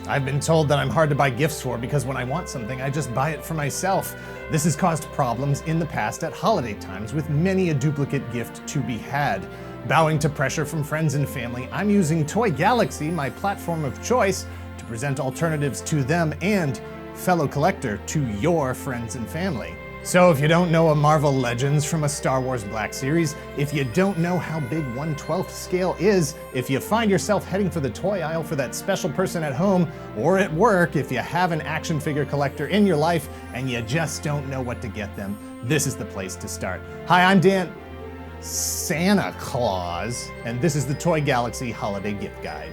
I've been told that I'm hard to buy gifts for because when I want something, I just buy it for myself. This has caused problems in the past at holiday times, with many a duplicate gift to be had. Bowing to pressure from friends and family, I'm using Toy Galaxy, my platform of choice, to present alternatives to them and, fellow collector, to your friends and family. So if you don't know a Marvel Legends from a Star Wars Black Series, if you don't know how big 1/12 scale is, if you find yourself heading for the toy aisle for that special person at home or at work, if you have an action figure collector in your life and you just don't know what to get them, this is the place to start. Hi, I'm Dan Santa Claus, and this is the Toy Galaxy Holiday Gift Guide.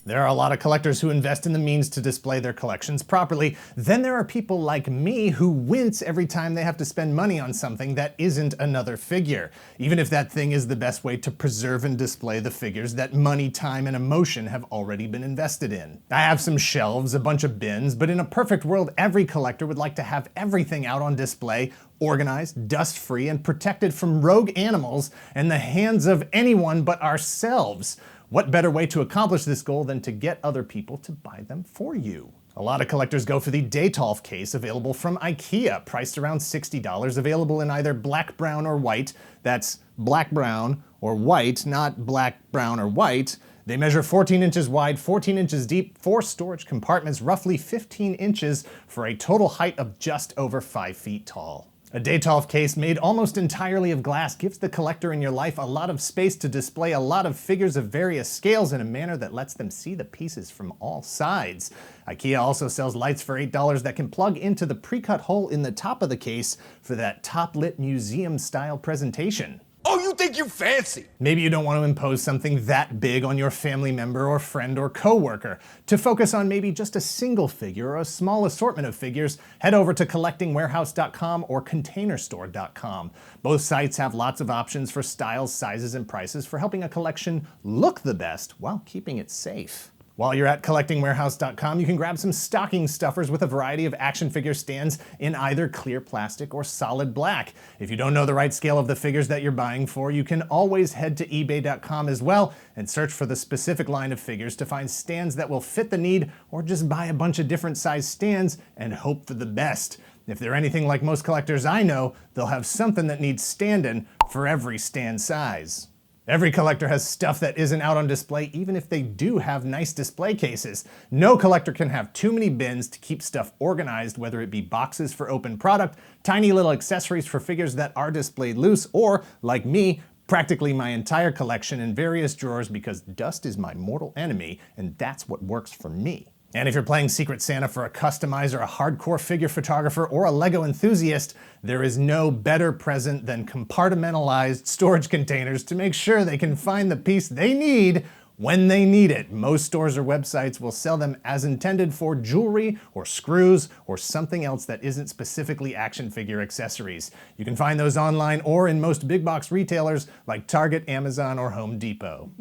There are a lot of collectors who invest in the means to display their collections properly. Then there are people like me who wince every time they have to spend money on something that isn't another figure, even if that thing is the best way to preserve and display the figures that money, time, and emotion have already been invested in. I have some shelves, a bunch of bins, but in a perfect world, every collector would like to have everything out on display, organized, dust-free, and protected from rogue animals and the hands of anyone but ourselves. What better way to accomplish this goal than to get other people to buy them for you? A lot of collectors go for the Detolf case, available from IKEA, priced around $60, available in either black, brown, or white. That's black, brown, or white, not black, brown, or white. They measure 14 inches wide, 14 inches deep, 4 storage compartments, roughly 15 inches, for a total height of just over 5 feet tall. A Detolf case made almost entirely of glass gives the collector in your life a lot of space to display a lot of figures of various scales in a manner that lets them see the pieces from all sides. IKEA also sells lights for $8 that can plug into the pre-cut hole in the top of the case for that top-lit museum-style presentation. Oh, you think you fancy? Maybe you don't want to impose something that big on your family member or friend or coworker. To focus on maybe just a single figure or a small assortment of figures, head over to collectingwarehouse.com or containerstore.com. Both sites have lots of options for styles, sizes, and prices for helping a collection look the best while keeping it safe. While you're at collectingwarehouse.com, you can grab some stocking stuffers with a variety of action figure stands in either clear plastic or solid black. If you don't know the right scale of the figures that you're buying for, you can always head to ebay.com as well and search for the specific line of figures to find stands that will fit the need, or just buy a bunch of different size stands and hope for the best. If they're anything like most collectors I know, they'll have something that needs standing for every stand size. Every collector has stuff that isn't out on display, even if they do have nice display cases. No collector can have too many bins to keep stuff organized, whether it be boxes for open product, tiny little accessories for figures that are displayed loose, or, like me, practically my entire collection in various drawers, because dust is my mortal enemy, and that's what works for me. And if you're playing Secret Santa for a customizer, a hardcore figure photographer, or a Lego enthusiast, there is no better present than compartmentalized storage containers to make sure they can find the piece they need when they need it. Most stores or websites will sell them as intended for jewelry or screws or something else that isn't specifically action figure accessories. You can find those online or in most big box retailers like Target, Amazon, or Home Depot.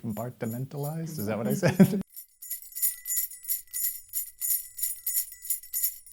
Compartmentalized? Is that what I said?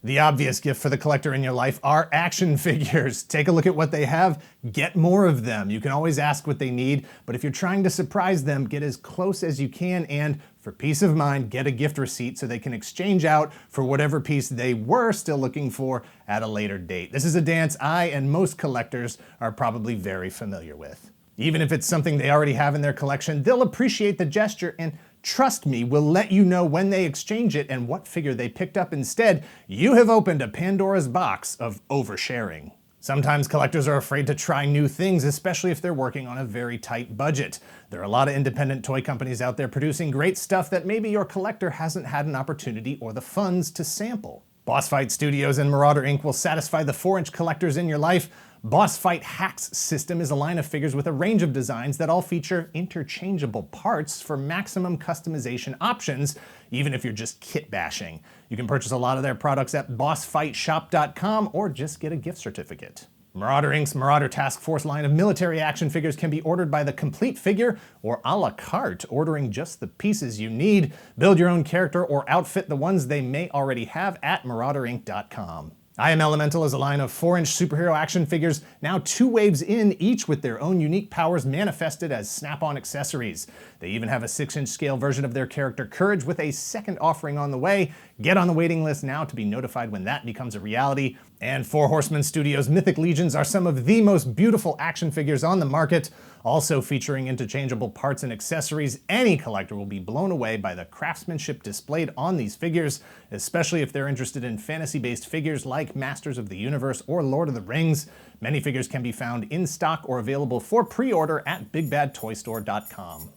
The obvious gift for the collector in your life are action figures. Take a look at what they have, get more of them. You can always ask what they need, but if you're trying to surprise them, get as close as you can, and for peace of mind, get a gift receipt so they can exchange out for whatever piece they were still looking for at a later date. This is a dance I and most collectors are probably very familiar with. Even if it's something they already have in their collection, they'll appreciate the gesture, and trust me, we'll let you know when they exchange it and what figure they picked up instead. You have opened a Pandora's box of oversharing. Sometimes collectors are afraid to try new things, especially if they're working on a very tight budget. There are a lot of independent toy companies out there producing great stuff that maybe your collector hasn't had an opportunity or the funds to sample. Boss Fight Studios and Marauder Inc. will satisfy the 4-inch collectors in your life, Boss Fight Hacks System is a line of figures with a range of designs that all feature interchangeable parts for maximum customization options, even if you're just kit bashing. You can purchase a lot of their products at bossfightshop.com or just get a gift certificate. Marauder Inc.'s Marauder Task Force line of military action figures can be ordered by the complete figure or a la carte, ordering just the pieces you need. Build your own character or outfit the ones they may already have at marauderinc.com. I Am Elemental is a line of 4-inch superhero action figures, now 2 waves in, each with their own unique powers manifested as snap-on accessories. They even have a 6-inch scale version of their character Courage with a second offering on the way. Get on the waiting list now to be notified when that becomes a reality. And 4 Horsemen Studios' Mythic Legions are some of the most beautiful action figures on the market. Also featuring interchangeable parts and accessories, any collector will be blown away by the craftsmanship displayed on these figures, especially if they're interested in fantasy-based figures like Masters of the Universe or Lord of the Rings. Many figures can be found in stock or available for pre-order at bigbadtoystore.com.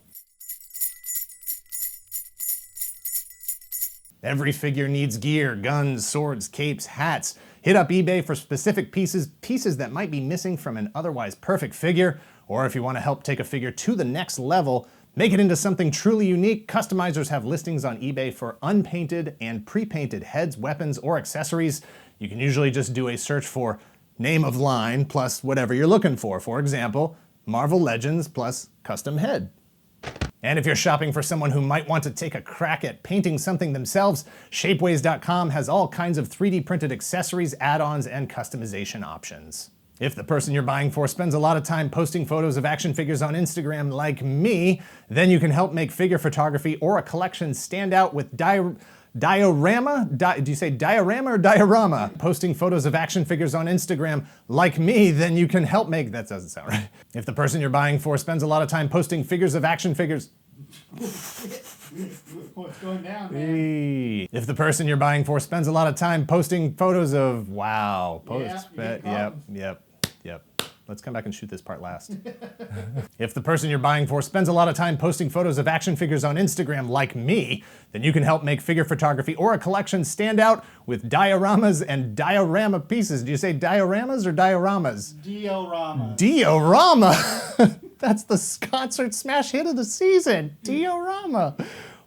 Every figure needs gear, guns, swords, capes, hats. Hit up eBay for specific pieces that might be missing from an otherwise perfect figure. Or if you want to help take a figure to the next level, make it into something truly unique, customizers have listings on eBay for unpainted and pre-painted heads, weapons, or accessories. You can usually just do a search for name of line plus whatever you're looking for. For example, Marvel Legends plus custom head. And if you're shopping for someone who might want to take a crack at painting something themselves, Shapeways.com has all kinds of 3D printed accessories, add-ons, and customization options. If the person you're buying for spends a lot of time posting photos of action figures on Instagram like me, then you can help make figure photography or a collection stand out with diorama? Do you say diorama or diorama? Posting photos of action figures on Instagram like me, then you can help make... That doesn't sound right. If the person you're buying for spends a lot of time posting figures of action figures... What's going down, man? If the person you're buying for spends a lot of time posting photos of... Wow. Yep. Let's come back and shoot this part last. If the person you're buying for spends a lot of time posting photos of action figures on Instagram like me, then you can help make figure photography or a collection stand out with dioramas and diorama pieces. Do you say dioramas or dioramas? Diorama. Diorama! That's the concert smash hit of the season. Diorama.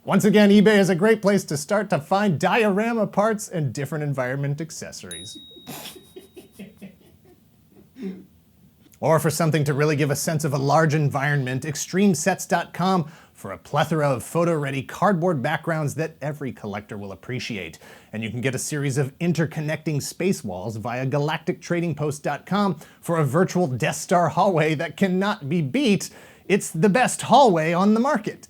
Once again, eBay is a great place to start to find diorama parts and different environment accessories. Or for something to really give a sense of a large environment, extremesets.com for a plethora of photo-ready cardboard backgrounds that every collector will appreciate. And you can get a series of interconnecting space walls via galactictradingpost.com for a virtual Death Star hallway that cannot be beat. It's the best hallway on the market.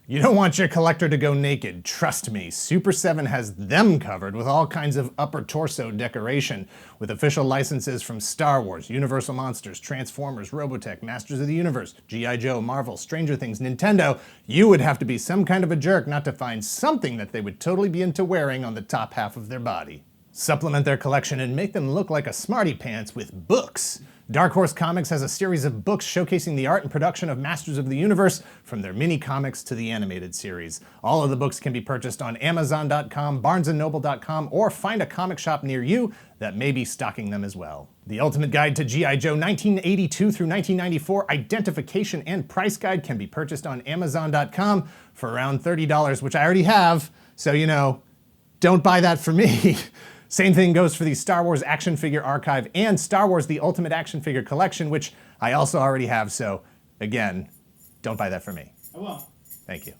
You don't want your collector to go naked. Trust me, Super 7 has them covered with all kinds of upper torso decoration, with official licenses from Star Wars, Universal Monsters, Transformers, Robotech, Masters of the Universe, G.I. Joe, Marvel, Stranger Things, Nintendo. You would have to be some kind of a jerk not to find something that they would totally be into wearing on the top half of their body. Supplement their collection and make them look like a smarty pants with books. Dark Horse Comics has a series of books showcasing the art and production of Masters of the Universe, from their mini comics to the animated series. All of the books can be purchased on Amazon.com, BarnesandNoble.com, or find a comic shop near you that may be stocking them as well. The Ultimate Guide to G.I. Joe 1982 through 1994 Identification and Price Guide can be purchased on Amazon.com for around $30, which I already have, so don't buy that for me. Same thing goes for the Star Wars Action Figure Archive and Star Wars The Ultimate Action Figure Collection, which I also already have, so again, don't buy that for me. I won't. Thank you.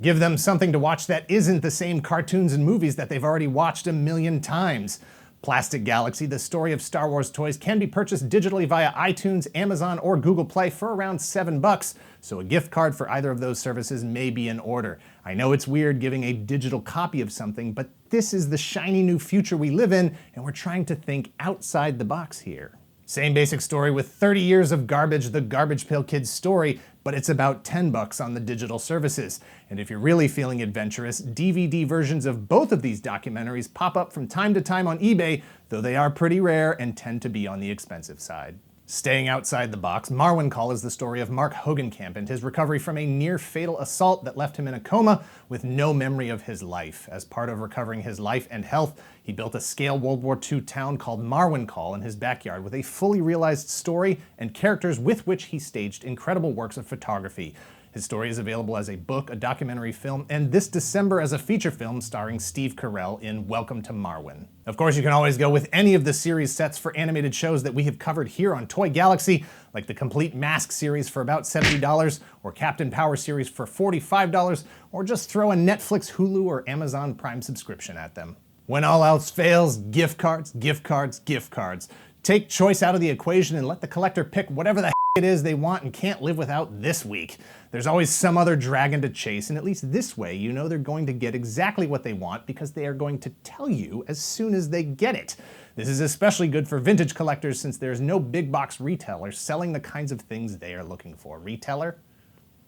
Give them something to watch that isn't the same cartoons and movies that they've already watched a million times. Plastic Galaxy, the story of Star Wars toys, can be purchased digitally via iTunes, Amazon, or Google Play for around $7, so a gift card for either of those services may be in order. I know it's weird giving a digital copy of something, but this is the shiny new future we live in, and we're trying to think outside the box here. Same basic story with 30 years of garbage, the Garbage Pail Kids story, but it's about $10 on the digital services. And if you're really feeling adventurous, DVD versions of both of these documentaries pop up from time to time on eBay, though they are pretty rare and tend to be on the expensive side. Staying outside the box, Marwen Call is the story of Mark Hogenkamp and his recovery from a near-fatal assault that left him in a coma with no memory of his life. As part of recovering his life and health, he built a scale World War II town called Marwen Call in his backyard with a fully realized story and characters with which he staged incredible works of photography. His story is available as a book, a documentary film, and this December as a feature film starring Steve Carell in Welcome to Marwen. Of course, you can always go with any of the series sets for animated shows that we have covered here on Toy Galaxy, like the Complete Mask series for about $70, or Captain Power series for $45, or just throw a Netflix, Hulu, or Amazon Prime subscription at them. When all else fails, gift cards, gift cards, gift cards. Take choice out of the equation and let the collector pick whatever the it is they want and can't live without this week. There's always some other dragon to chase, and at least this way you know they're going to get exactly what they want because they are going to tell you as soon as they get it. This is especially good for vintage collectors since there's no big box retailer selling the kinds of things they are looking for. Retailer?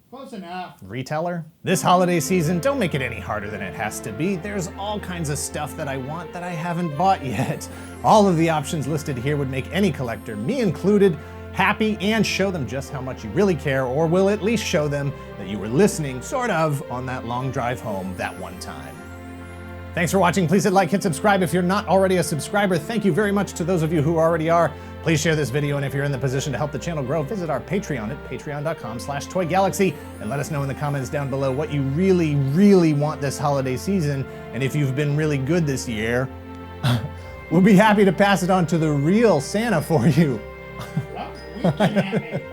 Close enough. Retailer? This holiday season, don't make it any harder than it has to be. There's all kinds of stuff that I want that I haven't bought yet. All of the options listed here would make any collector, me included, happy and show them just how much you really care, or will at least show them that you were listening, sort of, on that long drive home that one time. Thanks for watching. Please hit like, hit subscribe if you're not already a subscriber. Thank you very much to those of you who already are. Please share this video, and if you're in the position to help the channel grow, visit our Patreon at patreon.com/toygalaxy and let us know in the comments down below what you really, really want this holiday season, and if you've been really good this year, we'll be happy to pass it on to the real Santa for you. Well, we can have it.